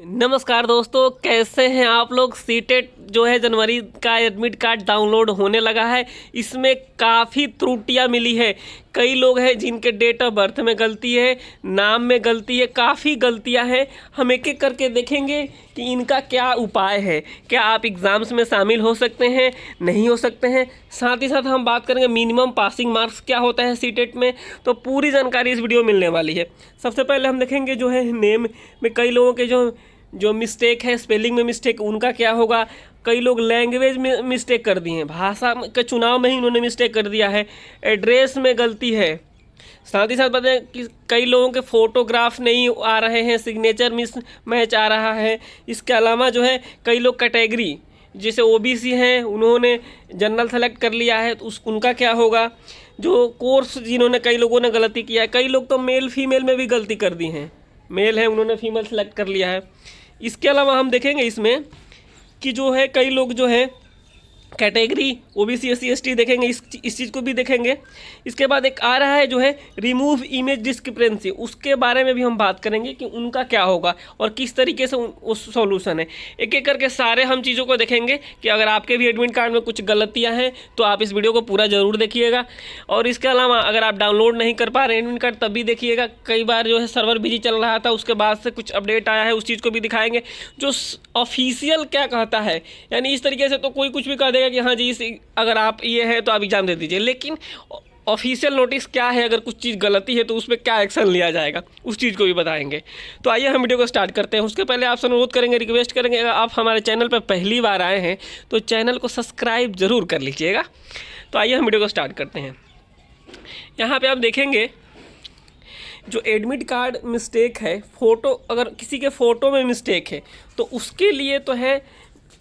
नमस्कार दोस्तों, कैसे हैं आप लोग। सीटेट जो है जनवरी का एडमिट कार्ड डाउनलोड होने लगा है। इसमें काफ़ी त्रुटियां मिली है। कई लोग हैं जिनके डेट ऑफ बर्थ में गलती है, नाम में गलती है, काफ़ी गलतियां हैं। हम एक एक करके देखेंगे कि इनका क्या उपाय है। क्या आप एग्ज़ाम्स में शामिल हो सकते हैं, नहीं हो सकते हैं। साथ ही साथ हम बात करेंगे मिनिमम पासिंग मार्क्स क्या होता है सीटेट में। तो पूरी जानकारी इस वीडियो में मिलने वाली है। सबसे पहले हम देखेंगे जो है नेम में कई लोगों के जो मिस्टेक है, स्पेलिंग में मिस्टेक, उनका क्या होगा। कई लोग लैंग्वेज में मिस्टेक कर दी हैं, भाषा के चुनाव में ही उन्होंने मिस्टेक कर दिया है, एड्रेस में गलती है। साथ ही साथ बताएं कि कई लोगों के फोटोग्राफ नहीं आ रहे हैं, सिग्नेचर मिस मैच आ रहा है। इसके अलावा जो है कई लोग कैटेगरी, जैसे ओबीसी हैं, उन्होंने जनरल सेलेक्ट कर लिया है, तो उनका क्या होगा। जो कोर्स जिन्होंने कई लोगों ने गलती किया है, कई लोग तो मेल फीमेल में भी गलती कर दी हैं। मेल है, उन्होंने फीमेल सेलेक्ट कर लिया है। इसके अलावा हम देखेंगे इसमें कि जो है कई लोग जो है कैटेगरी ओबीसी एससी एसटी देखेंगे, इस चीज़ को भी देखेंगे। इसके बाद एक आ रहा है जो है रिमूव इमेज डिस्क्रिपेंसी, उसके बारे में भी हम बात करेंगे कि उनका क्या होगा और किस तरीके से उस सॉल्यूशन है। एक एक करके सारे हम चीज़ों को देखेंगे कि अगर आपके भी एडमिट कार्ड में कुछ गलतियां हैं तो आप इस वीडियो को पूरा ज़रूर देखिएगा। और इसके अलावा अगर आप डाउनलोड नहीं कर पा रहे एडमिट कार्ड तब भी देखिएगा। कई बार जो है सर्वर बिजी चल रहा था, उसके बाद से कुछ अपडेट आया है, उस चीज़ को भी दिखाएंगे। जो ऑफिशियल क्या कहता है, यानी इस तरीके से तो कोई कुछ भी कह देगा कि हाँ जी अगर आप ये है तो आप एग्ज़ाम दे दीजिए, लेकिन ऑफिशियल नोटिस क्या है, अगर कुछ चीज़ गलती है तो उस पर क्या एक्शन लिया जाएगा, उस चीज़ को भी बताएंगे। तो आइए हम वीडियो को स्टार्ट करते हैं। उसके पहले आपसे अनुरोध करेंगे, रिक्वेस्ट करेंगे, अगर आप हमारे चैनल पर पहली बार आए हैं तो चैनल को सब्सक्राइब जरूर कर लीजिएगा। तो आइए हम वीडियो को स्टार्ट करते हैं। यहाँ पर आप देखेंगे जो एडमिट कार्ड मिस्टेक है, फ़ोटो, अगर किसी के फ़ोटो में मिस्टेक है तो उसके लिए तो है,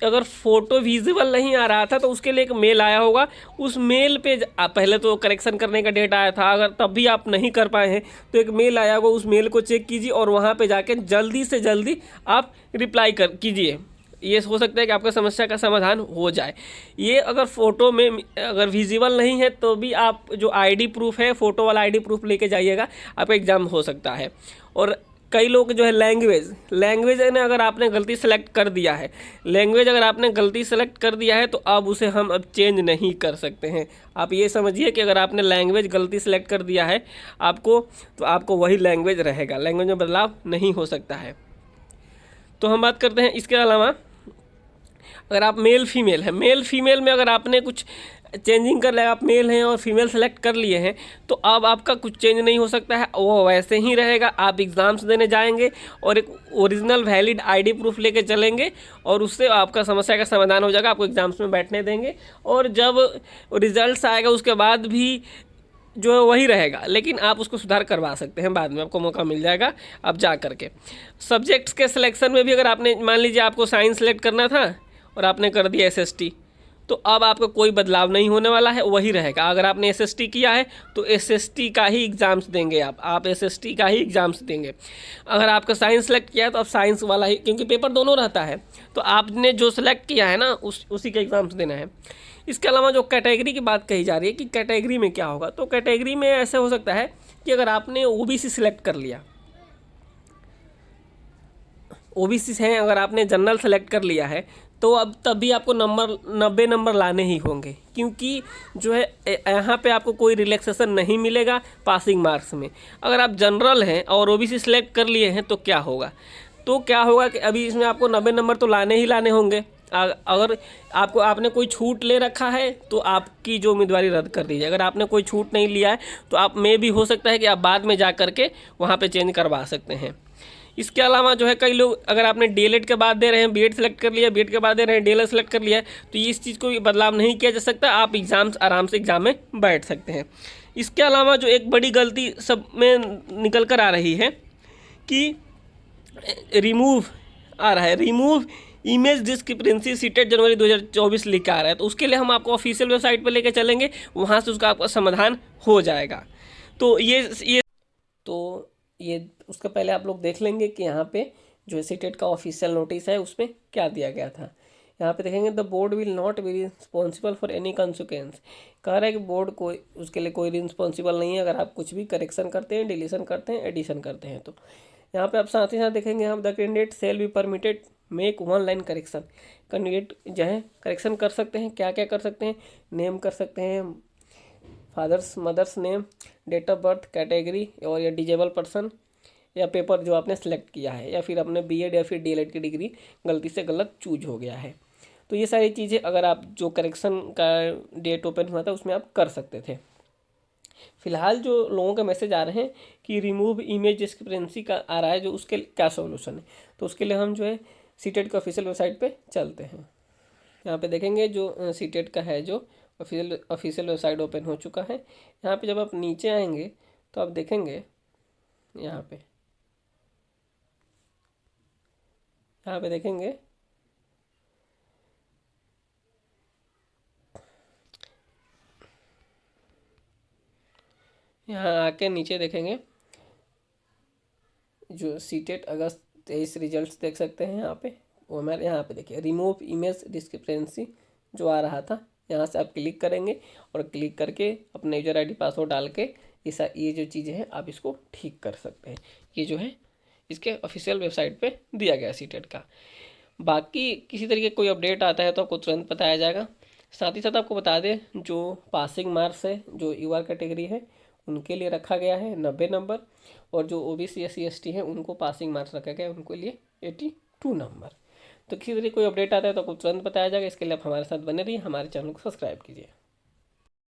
अगर फ़ोटो विजिबल नहीं आ रहा था तो उसके लिए एक मेल आया होगा। उस मेल पे पहले तो करेक्शन करने का डेट आया था, अगर तब भी आप नहीं कर पाए हैं तो एक मेल आया होगा, उस मेल को चेक कीजिए और वहाँ पे जाके जल्दी से जल्दी आप रिप्लाई कर कीजिए। ये हो सकता है कि आपका समस्या का समाधान हो जाए। ये अगर फ़ोटो में अगर विजिबल नहीं है तो भी आप जो आईडी प्रूफ है, फ़ोटो वाला आईडी प्रूफ लेके जाइएगा, आपका एग्ज़ाम हो सकता है। और कई लोग जो है लैंग्वेज ने अगर आपने गलती सेलेक्ट कर दिया है, लैंग्वेज अगर आपने गलती सेलेक्ट कर दिया है तो अब उसे हम अब चेंज नहीं कर सकते हैं। आप ये समझिए कि अगर आपने लैंग्वेज गलती सेलेक्ट कर दिया है आपको, तो आपको वही लैंग्वेज रहेगा, लैंग्वेज में बदलाव नहीं हो सकता है। तो हम बात करते हैं इसके अलावा, अगर आप मेल फीमेल है, मेल फीमेल में अगर आपने कुछ चेंजिंग कर लिया, आप मेल हैं और फीमेल सेलेक्ट कर लिए हैं, तो अब आपका कुछ चेंज नहीं हो सकता है, वो वैसे ही रहेगा। आप एग्ज़ाम्स देने जाएंगे और एक ओरिजिनल वैलिड आईडी प्रूफ लेके चलेंगे और उससे आपका समस्या का समाधान हो जाएगा, आपको एग्ज़ाम्स में बैठने देंगे। और जब रिजल्ट्स आएगा उसके बाद भी जो है वही रहेगा, लेकिन आप उसको सुधार करवा सकते हैं, बाद में आपको मौका मिल जाएगा अब जा करके। सब्जेक्ट्स के सिलेक्शन में भी अगर आपने, मान लीजिए आपको साइंस सेलेक्ट करना था और आपने कर दिया एसएसटी, तो अब आपका कोई बदलाव नहीं होने वाला है, वही रहेगा। अगर आपने एसएसटी किया है तो एसएसटी का ही एग्ज़ाम्स देंगे आप एसएसटी का ही एग्ज़ाम्स देंगे। अगर आपका साइंस सेलेक्ट किया है तो आप साइंस वाला ही, क्योंकि पेपर दोनों रहता है, तो आपने जो सेलेक्ट किया है ना उसी के एग्ज़ाम्स देना है। इसके अलावा जो कैटेगरी की बात कही जा रही है कि कैटेगरी में क्या होगा, तो कैटेगरी में ऐसे हो सकता है कि अगर आपने ओबीसी सेलेक्ट कर लिया, ओबीसी हैं, अगर आपने जनरल सेलेक्ट कर लिया है तो अब तभी आपको 90 नंबर लाने ही होंगे, क्योंकि जो है यहाँ पे आपको कोई रिलैक्सेशन नहीं मिलेगा पासिंग मार्क्स में। अगर आप जनरल हैं और ओबीसी सेलेक्ट कर लिए हैं तो क्या होगा, कि अभी इसमें आपको 90 नंबर तो लाने ही लाने होंगे। अगर आपने कोई छूट ले रखा है तो आपकी जो उम्मीदवारी रद्द कर दीजिए। अगर आपने कोई छूट नहीं लिया है तो आप में भी हो सकता है कि आप बाद में जा कर के वहाँ पे चेंज करवा सकते हैं। इसके अलावा जो है कई लोग, अगर आपने डीएलएड के बाद दे रहे हैं, बीएड सेलेक्ट कर लिया, बीएड के बाद दे रहे हैं, डीएलएड सेलेक्ट कर लिया है, तो इस चीज़ को बदलाव नहीं किया जा सकता, आप एग्ज़ाम्स आराम से एग्ज़ाम में बैठ सकते हैं। इसके अलावा जो एक बड़ी गलती सब में निकल कर आ रही है कि रिमूव आ रहा है, रिमूव इमेज डिस्क्रिपेंसी सीटेट जनवरी 2024 लिख के आ रहा है। तो उसके लिए हम आपको ऑफिशियल वेबसाइट पर लेके चलेंगे, वहाँ से उसका आपका समाधान हो जाएगा। तो ये उसका पहले आप लोग देख लेंगे कि यहाँ पे जो सीटेट का ऑफिशियल नोटिस है उसमें क्या दिया गया था। यहाँ पे देखेंगे, the board will not be responsible for any consequence. कह रहा है कि बोर्ड कोई उसके लिए कोई रिस्पॉन्सिबल नहीं है अगर आप कुछ भी करेक्शन करते हैं, डिलीशन करते हैं, एडिशन करते हैं। तो यहाँ पे आप साथ ही साथ देखेंगे हम the candidate shall be permitted make one line correction. Candidate जो है करेक्शन कर सकते हैं, क्या क्या कर सकते हैं, नेम कर सकते हैं, father's mother's name, date of birth, category और या डिजेबल पर्सन, या पेपर जो आपने सेलेक्ट किया है, या फिर अपने बीएड या फिर डीएलएड की डिग्री गलती से गलत चूज हो गया है। तो ये सारी चीज़ें अगर आप जो करेक्शन का डेट ओपन हुआ था उसमें आप कर सकते थे। फिलहाल जो लोगों का मैसेज आ रहे हैं कि रिमूव इमेज डिस्क्रिपेंसी का आ रहा है, जो उसके क्या सॉल्यूशन है, तो उसके लिए हम जो है सीटेट के ऑफिशियल वेबसाइट पे चलते हैं। यहाँ पे देखेंगे जो सीटेट का है जो ऑफिशियल वेबसाइट ओपन हो चुका है। यहाँ पे जब आप नीचे आएंगे तो आप देखेंगे यहाँ पे देखेंगे यहाँ आके नीचे देखेंगे जो सीटेट अगस्त 23 रिजल्ट्स देख सकते हैं यहाँ पे। वो हमारे यहाँ पे देखिए रिमूव इमेज डिस्क्रिपेंसी जो आ रहा था, यहाँ से आप क्लिक करेंगे और क्लिक करके अपने यूजर आईडी पासवर्ड डाल के ये जो चीज़ें हैं आप इसको ठीक कर सकते हैं। ये जो है इसके ऑफिशियल वेबसाइट पे दिया गया सीटेट का। बाकी किसी तरीके कोई अपडेट आता है तो आपको तुरंत बताया जाएगा। साथ ही साथ आपको बता दें जो पासिंग मार्क्स है जो यूआर कैटेगरी है उनके लिए रखा गया है 90 नंबर, और जो ओबीसी एससी एसटी है उनको पासिंग मार्क्स रखा गया है उनके लिए 82 नंबर। तो किसी तरीके कोई अपडेट आता है तो आपको तुरंत बताया जाएगा। इसके लिए आप हमारे साथ बने रहिए, हमारे चैनल को सब्सक्राइब कीजिए।